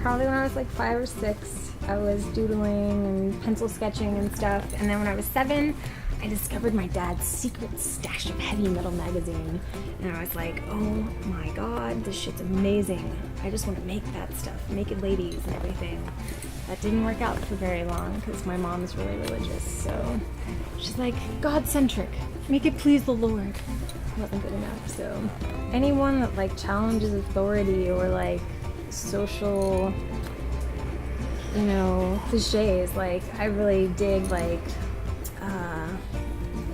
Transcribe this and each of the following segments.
probably when I was like 5 or 6, I was doodling and pencil sketching and stuff. And then when I was 7, I discovered my dad's secret stash of heavy metal magazine. And I was like, oh my god, this shit's amazing. I just want to make that stuff, naked ladies and everything. That didn't work out for very long because my mom is really religious. So she's like, God-centric, make it please the Lord. Wasn't good enough. So anyone that like challenges authority or like social, you know, cliches, like I really dig like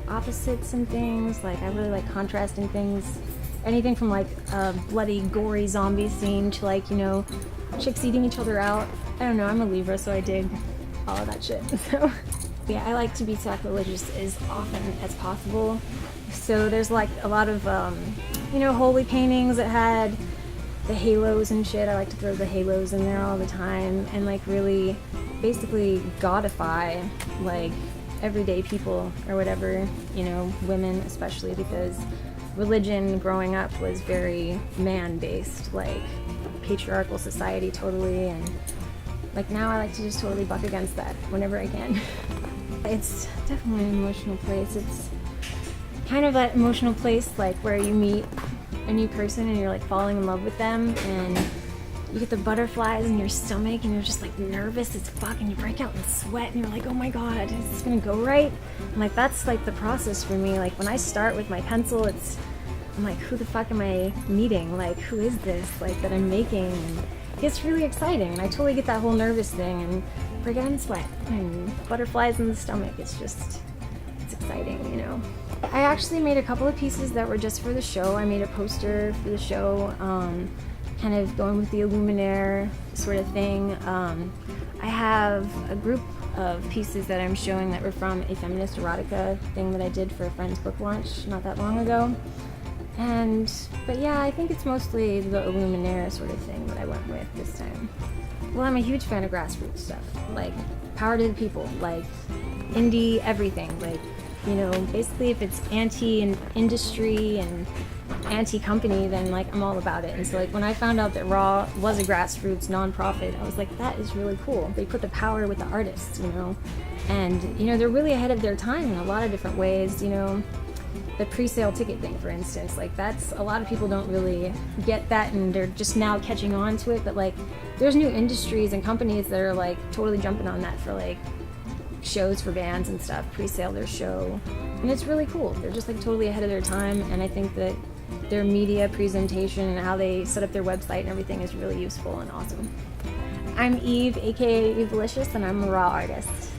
opposites and things. Like I really like contrasting things. Anything from like a bloody gory zombie scene to like, you know, chicks eating each other out. I don't know, I'm a Libra, so I dig all of that shit. So yeah, I like to be sacrilegious as often as possible. So there's like a lot of you know, holy paintings that had the halos and shit. I like to throw the halos in there all the time and like really basically godify like everyday people or whatever, you know, women especially, because religion growing up was very man-based, like patriarchal society totally, and like now I like to just totally buck against that whenever I can. It's definitely an emotional place. It's kind of that emotional place like where you meet a new person and you're like falling in love with them and you get the butterflies in your stomach and you're just like nervous as fuck and you break out in sweat and you're like, oh my god, is this gonna go right? And like that's like the process for me. Like when I start with my pencil, I'm like, who the fuck am I meeting? Like who is this like that I'm making? And it's really exciting and I totally get that whole nervous thing and break out in sweat and butterflies in the stomach. It's exciting, you know. I actually made a couple of pieces that were just for the show. I made a poster for the show, kind of going with the Illuminare sort of thing. I have a group of pieces that I'm showing that were from a feminist erotica thing that I did for a friend's book launch not that long ago. But yeah, I think it's mostly the Illuminare sort of thing that I went with this time. Well, I'm a huge fan of grassroots stuff, like power to the people, like indie everything, like, you know, basically if it's anti-industry and anti-company, then like I'm all about it. And so like when I found out that Raw was a grassroots nonprofit, I was like, that is really cool. They put the power with the artists, you know, and you know, they're really ahead of their time in a lot of different ways. You know, the pre-sale ticket thing, for instance, like that's, a lot of people don't really get that and they're just now catching on to it, but like there's new industries and companies that are like totally jumping on that for like shows for bands and stuff, pre-sale their show, and it's really cool. They're just like totally ahead of their time, and I think that their media presentation and how they set up their website and everything is really useful and awesome. I'm Eve, aka Evelicious, and I'm a raw artist.